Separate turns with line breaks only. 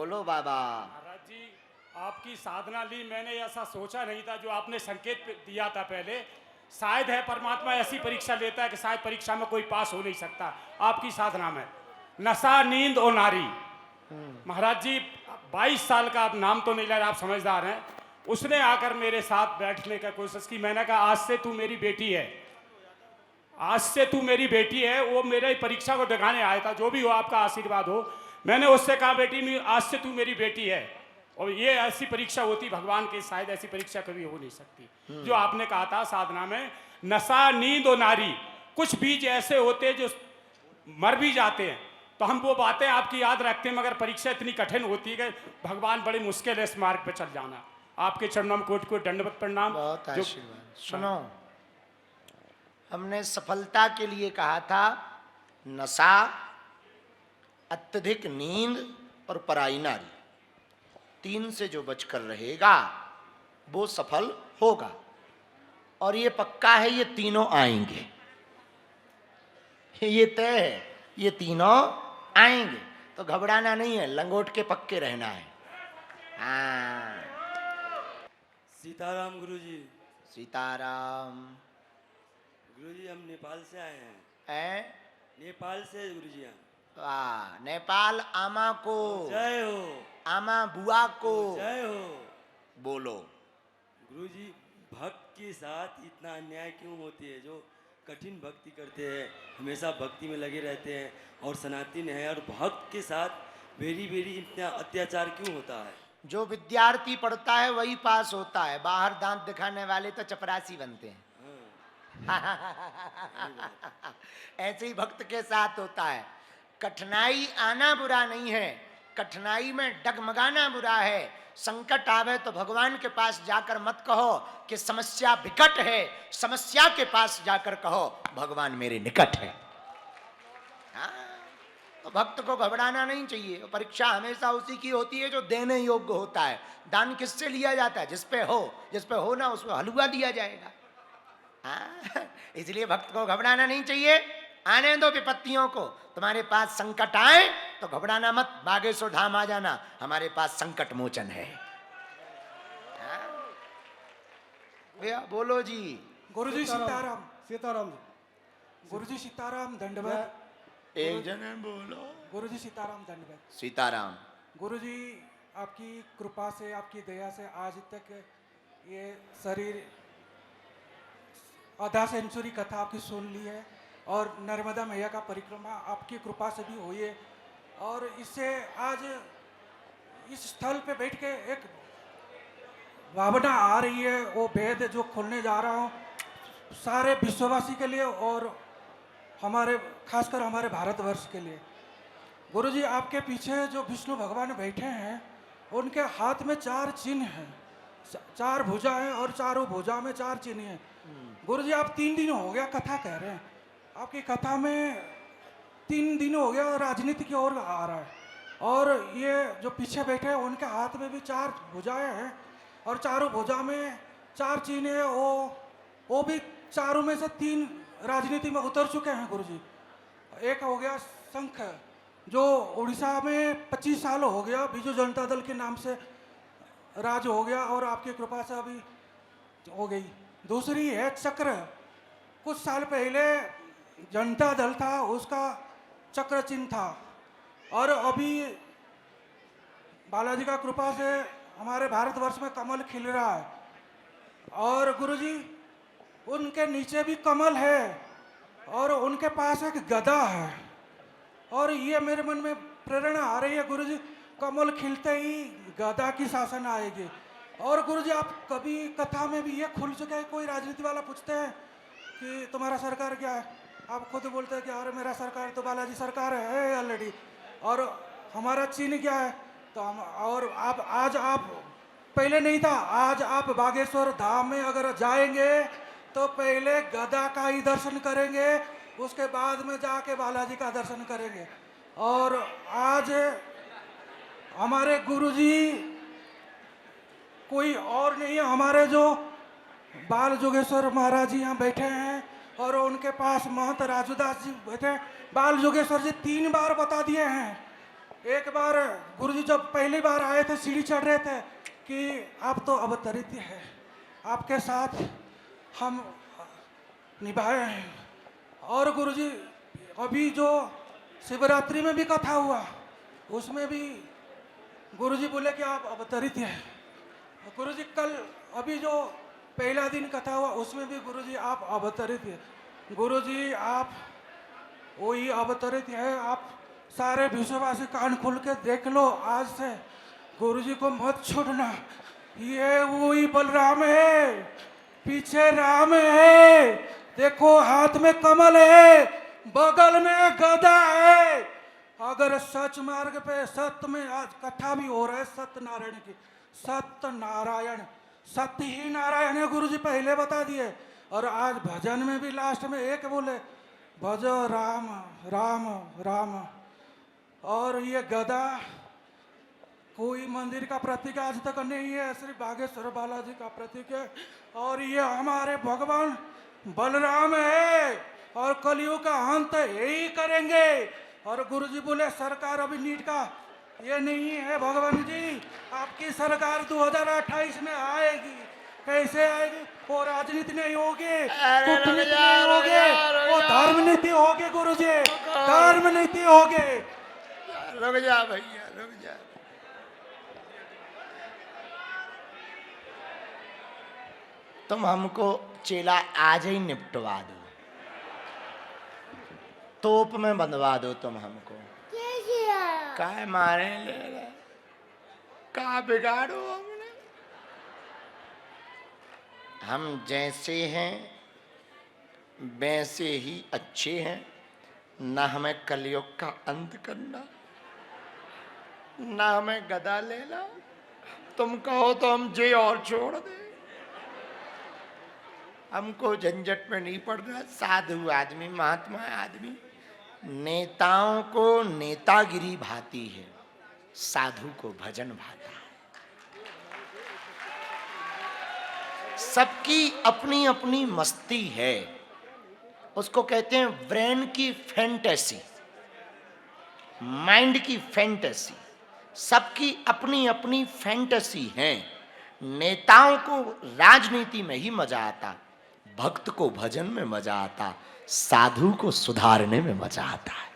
बोलो बाबा।
महाराज जी, आपकी साधना ली, मैंने ऐसा सोचा नहीं था जो आपने संकेत दिया था पहले। शायद है परमात्मा ऐसी परीक्षा लेता है कि शायद परीक्षा में कोई पास हो नहीं सकता। आपकी साधना में नशा, नींद और नारी। महाराज जी, 22 साल का, आप नाम तो नहीं ले रहे, आप समझदार हैं। उसने आकर मेरे साथ बैठने का कोशिश की। मैंने कहा आज से तू मेरी बेटी है, आज से तू मेरी बेटी है। वो मेरे परीक्षा को दिखाने आया था, जो भी हो आपका आशीर्वाद हो। मैंने उससे कहा बेटी, आज से तू मेरी बेटी है। और ये ऐसी परीक्षा होती भगवान की, शायद ऐसी परीक्षा कभी हो नहीं सकती। जो आपने कहा था साधना में, नशा, नींद और नारी, कुछ बीज ऐसे होते हैं जो मर भी जाते हैं। तो हम वो बातें आपकी याद रखते हैं, मगर परीक्षा इतनी कठिन होती है कि भगवान बड़ी मुश्किल है इस मार्ग पर चल जाना। आपके चरणों में कोटि कोटि दंडवत प्रणाम।
बहुत आशीर्वाद। सुनो, हमने सफलता के लिए कहा था नशा, अत्यधिक नींद और पराई नारी, 3 से जो बचकर रहेगा वो सफल होगा। और ये पक्का है, ये तीनों आएंगे, ये तय है, ये तीनों आएंगे। तो घबराना नहीं है, लंगोट के पक्के रहना है। हाँ,
सीताराम गुरुजी।
सीताराम।
गुरुजी, हम नेपाल से आए हैं।
हैं?
नेपाल से गुरुजी हम।
वाह, नेपाल आमा को
जय हो,
आमा बुआ को
जय हो।
बोलो।
गुरुजी, भक्त के साथ इतना अन्याय क्यों होती है? जो कठिन भक्ति करते हैं, हमेशा भक्ति में लगे रहते हैं और सनातन है, और भक्त के साथ वेरी वेरी इतना अत्याचार क्यों होता है?
जो विद्यार्थी पढ़ता है वही पास होता है, बाहर दांत दिखाने वाले तो चपरासी बनते हैं। ऐसे ही भक्त के साथ होता है। कठिनाई आना बुरा नहीं है, कठिनाई में डगमगाना बुरा है। संकट आवे तो भगवान के पास जाकर मत कहो कि समस्या विकट है, समस्या के पास जाकर कहो भगवान मेरे निकट है। हाँ, तो भक्त को घबराना नहीं चाहिए। परीक्षा हमेशा उसी की होती है जो देने योग्य होता है। दान किससे लिया जाता है? जिस पे हो ना उसको हलवा दिया जाएगा। हाँ, इसलिए भक्त को घबराना नहीं चाहिए। आने दो विपत्तियों को। तुम्हारे पास संकट आए तो घबराना मत, बागेश्वर धाम आ जाना, हमारे पास संकट मोचन है। हाँ? भैया बोलो जी।
गुरुजी सीताराम। सीताराम गुरुजी सीताराम दंडवत।
एक जने बोलो।
गुरुजी सीताराम दंडवत।
सीताराम।
गुरुजी, आपकी कृपा से, आपकी दया से आज तक ये शरीर आधा सेंचुरी कथा आपकी सुन ली है, और नर्मदा मैया का परिक्रमा आपकी कृपा से भी हुई है। और इससे आज इस स्थल पे बैठ के एक भावना आ रही है, वो भेद जो खुलने जा रहा हूँ सारे विश्ववासी के लिए और हमारे, खासकर हमारे भारतवर्ष के लिए। गुरुजी, आपके पीछे जो विष्णु भगवान बैठे हैं, उनके हाथ में 4 चिन्ह हैं, 4 भुजाएं, और चारों भुजा में 4 चिन्ह हैं। गुरुजी, आप 3 दिन हो गया कथा कह रहे हैं, आपकी कथा में 3 दिन हो गया राजनीति की ओर आ रहा है। और ये जो पीछे बैठे हैं उनके हाथ में भी 4 भुजाएं हैं, और चारों भुजा में 4 चिन्ह है। वो भी चारों में से 3 राजनीति में उतर चुके हैं गुरुजी। एक हो गया शंख, जो उड़ीसा में 25 साल हो गया बीजू जनता दल के नाम से राज हो गया, और आपकी कृपा से अभी हो गई। दूसरी है चक्र, कुछ साल पहले जनता दल था, उसका चक्र चिन्ह था, और अभी बालाजी का कृपा से हमारे भारतवर्ष में कमल खिल रहा है। और गुरुजी, उनके नीचे भी कमल है, और उनके पास एक गदा है। और ये मेरे मन में प्रेरणा आ रही है गुरुजी, कमल खिलते ही गदा की शासन आएगी। और गुरुजी, आप कभी कथा में भी ये खुल चुके हैं, कोई राजनीति वाला पूछते हैं कि तुम्हारा सरकार क्या है, आप खुद बोलते हैं कि अरे मेरा सरकार तो बालाजी सरकार है ऑलरेडी, और हमारा चिन्ह क्या है तो हम, और आप पहले नहीं था, आज आप बागेश्वर धाम में अगर जाएंगे तो पहले गदा का ही दर्शन करेंगे, उसके बाद में जाके बालाजी का दर्शन करेंगे। और आज हमारे गुरुजी कोई और नहीं है, हमारे जो बाल जोगेश्वर महाराज जी यहाँ बैठे हैं, और उनके पास महंत राजूदास जी बैठे हैं। बाल जोगेश्वर जी 3 बार बता दिए हैं एक बार गुरुजी जब पहली बार आए थे सीढ़ी चढ़ रहे थे कि आप तो अवतरित हैं, आपके साथ हम निभाए हैं। और गुरुजी अभी जो शिवरात्रि में भी कथा हुआ उसमें भी गुरुजी बोले कि आप अवतरित हैं। गुरुजी कल अभी जो पहला दिन कथा हुआ उसमें भी गुरुजी आप अवतरित हैं। गुरुजी आप वही अवतरित है। आप सारे विश्ववासी कान खोल के देख लो, आज से गुरुजी को मत छोड़ना। ये वही बलराम है, पीछे राम है, देखो हाथ में कमल है, बगल में गदा है। अगर सच मार्ग पे सत्य में आज कथा भी हो रहा है सत्यनारायण की, सत्यनारायण, सत्य ही नारायण है, गुरुजी पहले बता दिए। और आज भजन में भी लास्ट में एक बोले भज राम राम राम। और ये गदा कोई मंदिर का प्रतीक आज तक नहीं है, श्री बागेश्वर बालाजी का प्रतीक है। और ये हमारे भगवान बलराम है और कलयुग का अंत यही करेंगे। और गुरुजी बोले सरकार अभी नीट का ये नहीं है भगवान जी, आपकी सरकार 2028 में आएगी। कैसे आएगी? वो राजनीति नहीं होगी, कूटनीति नहीं होगी, वो धर्म नीति होगी गुरुजी, धर्म नीति होगी।
रुक जा भैया, रुक जा। तुम हमको चेला आज ही निपटवा दो, तोप में बंधवा दो तुम हमको। काय मारे ले रहे, का बिगाड़ो हमने। हम जैसे हैं वैसे ही अच्छे हैं, ना हमें कलयुग का अंत करना, ना हमें गदा लेना। तुम कहो तो हम जे और छोड़ दे, हमको झंझट में नहीं पड़ना। साधु आदमी, महात्मा आदमी, नेताओं को नेतागिरी भाती है, साधु को भजन भाता है। सबकी अपनी अपनी मस्ती है, उसको कहते हैं ब्रेन की फैंटेसी, माइंड की फैंटेसी। सबकी अपनी अपनी फैंटेसी है। नेताओं को राजनीति में ही मजा आता, भक्त को भजन में मजा आता, साधु को सुधारने में मजा आता है।